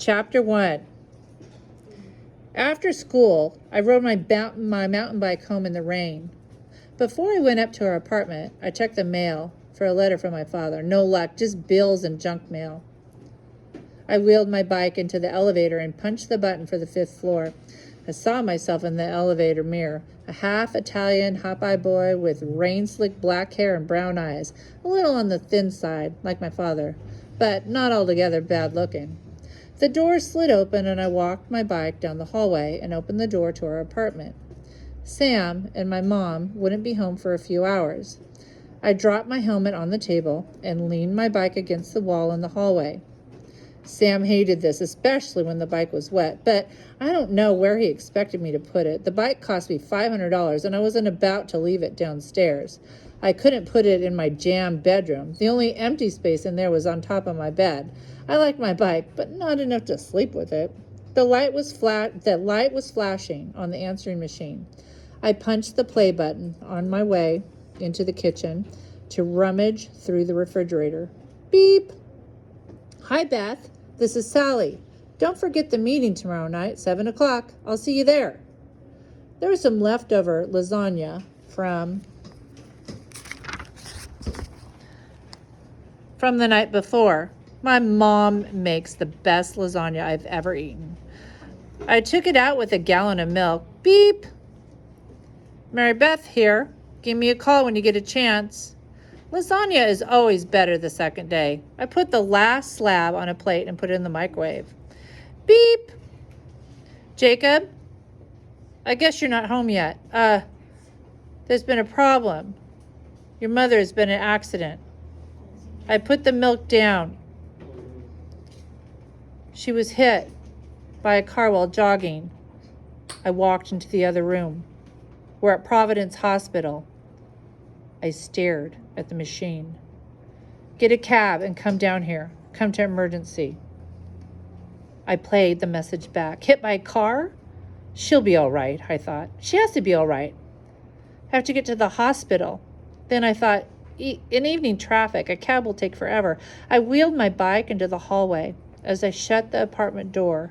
Chapter 1. After school, I rode my mountain bike home in the rain. Before I went up to our apartment, I checked the mail for a letter from my father. No luck, just bills and junk mail. I wheeled my bike into the elevator and punched the button for the 5th floor. I saw myself in the elevator mirror, a half-Italian hop-eye boy with rain-slicked black hair and brown eyes, a little on the thin side, like my father, but not altogether bad-looking. The door slid open and I walked my bike down the hallway and opened the door to our apartment. Sam and my mom wouldn't be home for a few hours. I dropped my helmet on the table and leaned my bike against the wall in the hallway. Sam hated this, especially when the bike was wet, but I don't know where he expected me to put it. The bike cost me $500 and I wasn't about to leave it downstairs. I couldn't put it in my jammed bedroom. The only empty space in there was on top of my bed. I liked my bike, but not enough to sleep with it. The light was flashing on the answering machine. I punched the play button on my way into the kitchen to rummage through the refrigerator. Beep! Hi, Beth. This is Sally. Don't forget the meeting tomorrow night, 7 o'clock. I'll see you there. There was some leftover lasagna from the night before. My mom makes the best lasagna I've ever eaten. I took it out with a gallon of milk. Beep! Mary Beth here. Give me a call when you get a chance. Lasagna is always better the second day. I put the last slab on a plate and put it in the microwave. Beep! Jacob? I guess you're not home yet. There's been a problem. Your mother has been in an accident. I put the milk down. She was hit by a car while jogging. I walked into the other room. We're at Providence Hospital. I stared at the machine. Get a cab and come down here. Come to emergency. I played the message back. Hit by a car? She'll be all right, I thought. She has to be all right. I have to get to the hospital. Then I thought, in evening traffic, a cab will take forever. I wheeled my bike into the hallway. As I shut the apartment door,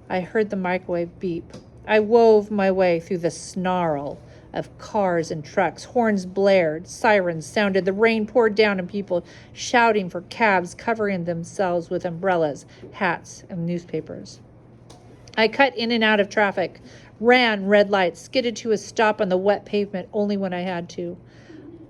I heard the microwave beep. I wove my way through the snarl of cars and trucks. Horns blared, sirens sounded, the rain poured down, and people shouting for cabs, covering themselves with umbrellas, hats, and newspapers. I cut in and out of traffic, ran red lights, skidded to a stop on the wet pavement only when I had to.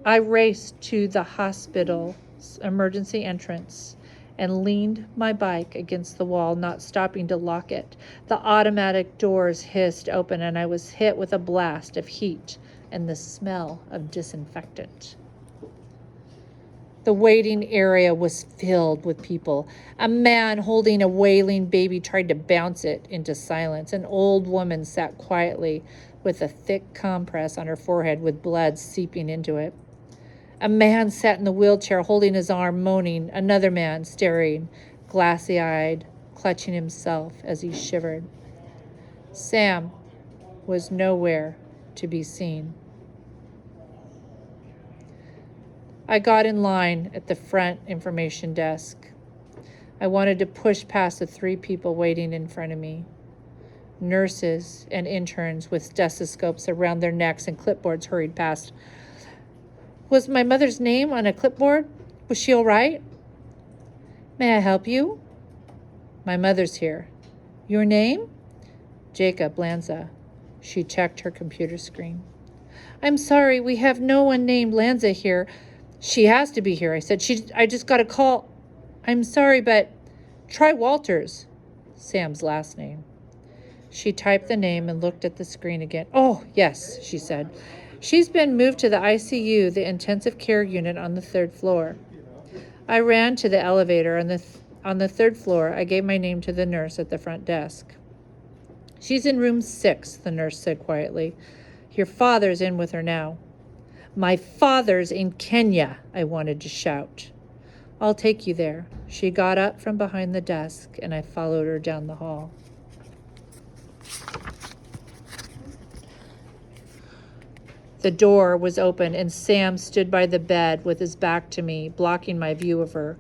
I raced to the hospital's emergency entrance and leaned my bike against the wall, not stopping to lock it. The automatic doors hissed open, and I was hit with a blast of heat and the smell of disinfectant. The waiting area was filled with people. A man holding a wailing baby tried to bounce it into silence. An old woman sat quietly with a thick compress on her forehead with blood seeping into it. A man sat in the wheelchair holding his arm, moaning. Another man staring, glassy-eyed, clutching himself as he shivered. Sam was nowhere to be seen. I got in line at the front information desk. I wanted to push past the 3 people waiting in front of me. Nurses and interns with stethoscopes around their necks and clipboards hurried past. Was my mother's name on a clipboard? Was she all right? May I help you? My mother's here. Your name? Jacob Lanza. She checked her computer screen. I'm sorry, we have no one named Lanza here. She has to be here, I said. I just got a call. I'm sorry, but try Walters. Sam's last name. She typed the name and looked at the screen again. Oh, yes, she said. She's been moved to the ICU, the intensive care unit on the 3rd floor. I ran to the elevator on the 3rd floor. I gave my name to the nurse at the front desk. She's in room 6, the nurse said quietly. Your father's in with her now. My father's in Kenya, I wanted to shout. I'll take you there. She got up from behind the desk, and I followed her down the hall. The door was open, and Sam stood by the bed with his back to me, blocking my view of her.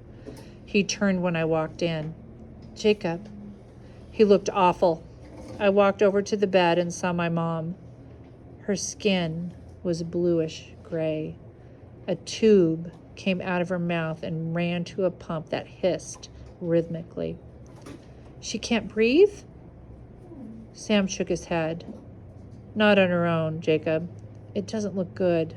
He turned when I walked in. Jacob, He looked awful. I walked over to the bed and saw my mom. Her skin was bluish gray. A tube came out of her mouth and ran to a pump that hissed rhythmically. She can't breathe? Sam shook his head. Not on her own, Jacob. It doesn't look good.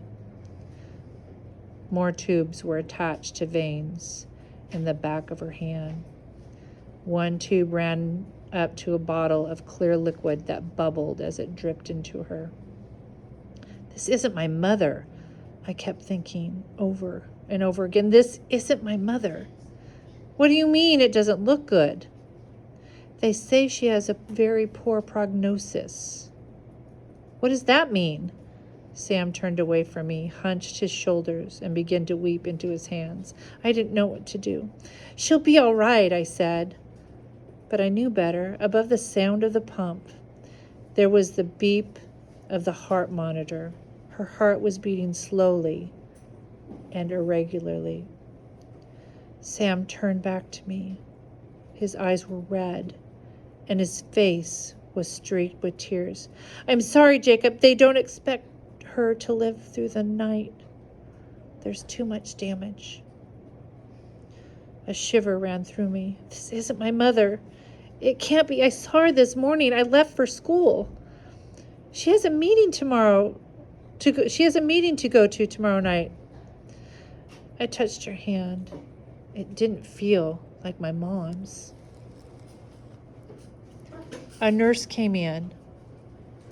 More tubes were attached to veins in the back of her hand. One tube ran up to a bottle of clear liquid that bubbled as it dripped into her. This isn't my mother, I kept thinking over and over again. This isn't my mother. What do you mean it doesn't look good? They say she has a very poor prognosis. What does that mean? Sam turned away from me, hunched his shoulders, and began to weep into his hands. I didn't know what to do. She'll be all right, I said. But I knew better. Above the sound of the pump, there was the beep of the heart monitor. Her heart was beating slowly and irregularly. Sam turned back to me. His eyes were red, and his face was streaked with tears. I'm sorry, Jacob. They don't expect her to live through the night. There's too much damage. A shiver ran through me. This isn't my mother. It can't be. I saw her this morning. I left for school. She has a meeting to go to tomorrow night. I touched her hand. It didn't feel like my mom's. A nurse came in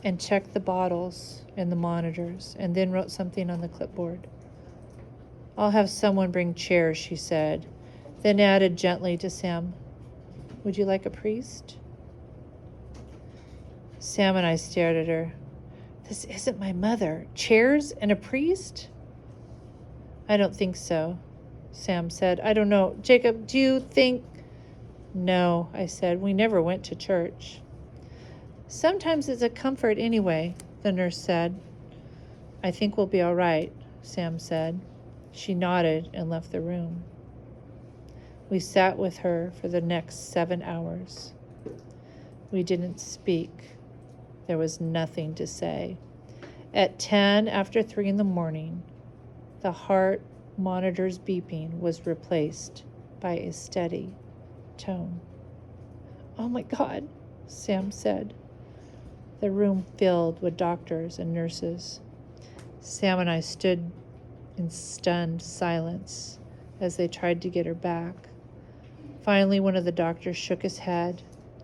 and checked the bottles and the monitors and then wrote something on the clipboard. I'll have someone bring chairs, she said, then added gently to Sam, would you like a priest? Sam and I stared at her. This isn't my mother. Chairs and a priest? I don't think so, Sam said. I don't know. Jacob, do you think? No, I said. We never went to church. Sometimes it's a comfort anyway, the nurse said. I think we'll be all right, Sam said. She nodded and left the room. We sat with her for the next 7 hours. We didn't speak. There was nothing to say. At 10 after 3 in the morning, the heart monitor's beeping was replaced by a steady tone. Oh my God, Sam said. The room filled with doctors and nurses. Sam and I stood in stunned silence as they tried to get her back. Finally, one of the doctors shook his head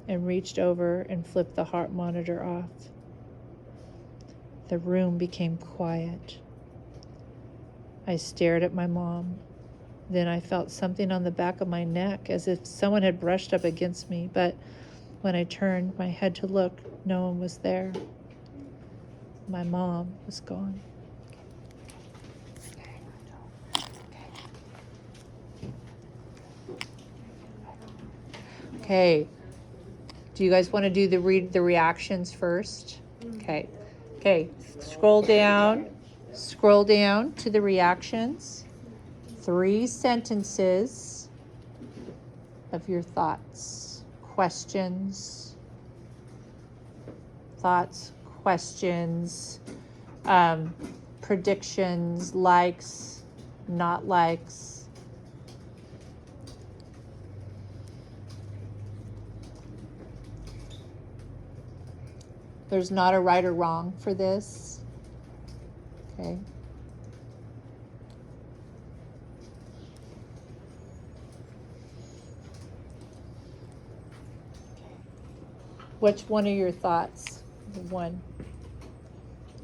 and reached over and flipped the heart monitor off. The room became quiet. I stared at my mom. Then I felt something on the back of my neck, as if someone had brushed up against me, but when I turned my head to look, no one was there. My mom was gone. Okay. Do you guys want to do the reactions first? Okay. Okay. Scroll down to the reactions. 3 sentences of your thoughts, questions, predictions, likes, not likes. There's not a right or wrong for this. Okay. Which one are your thoughts? One.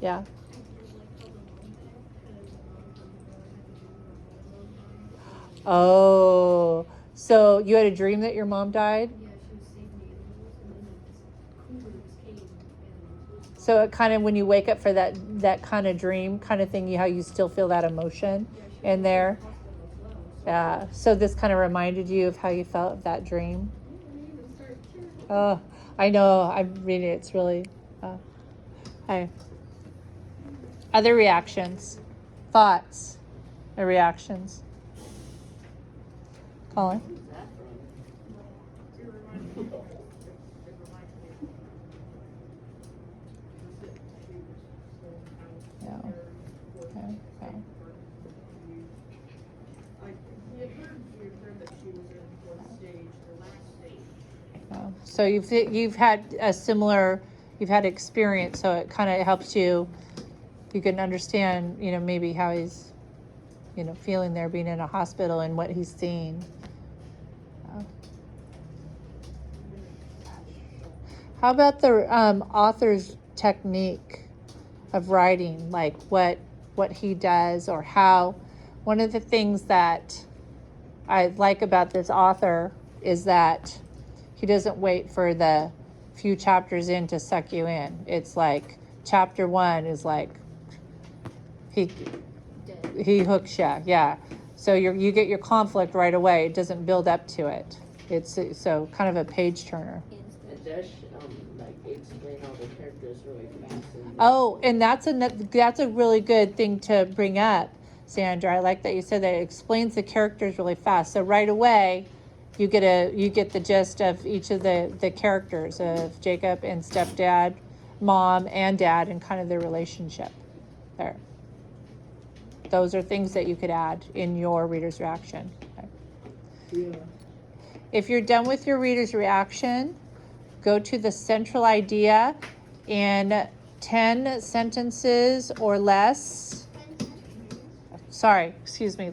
Yeah. Oh, so you had a dream that your mom died? So it kind of, when you wake up for that kind of dream kind of thing, how you still feel that emotion in there? Yeah. So this kind of reminded you of how you felt of that dream? Oh, I know. I'm reading it. It's really... Hi. Other reactions? Thoughts or reactions? Colin? So you've had a similar, you've had experience, so it kind of helps you. You can understand, maybe how he's, feeling there, being in a hospital and what he's seeing. How about the author's technique of writing, like what he does, or how? One of the things that I like about this author is that he doesn't wait for the few chapters in to suck you in. It's like chapter 1 is like he hooks you, yeah. So you get your conflict right away. It doesn't build up to it. It's so kind of a page turner. It does explain all the characters really fast. Oh, and that's a really good thing to bring up, Sandra. I like that you said that. It explains the characters really fast. So right away, you get the gist of each of the characters of Jacob and stepdad, mom and dad, and kind of their relationship there. Those are things that you could add in your reader's reaction. Okay. Yeah. If you're done with your reader's reaction, go to the central idea in 10 sentences or less. Sorry, excuse me.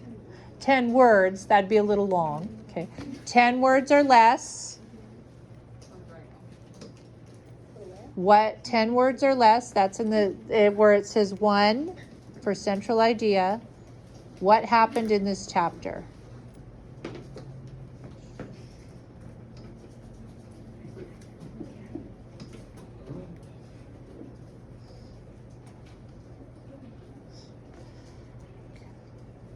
10 words, that'd be a little long. Okay. 10 words or less. What 10 words or less? That's in the where it says 1 for central idea. What happened in this chapter?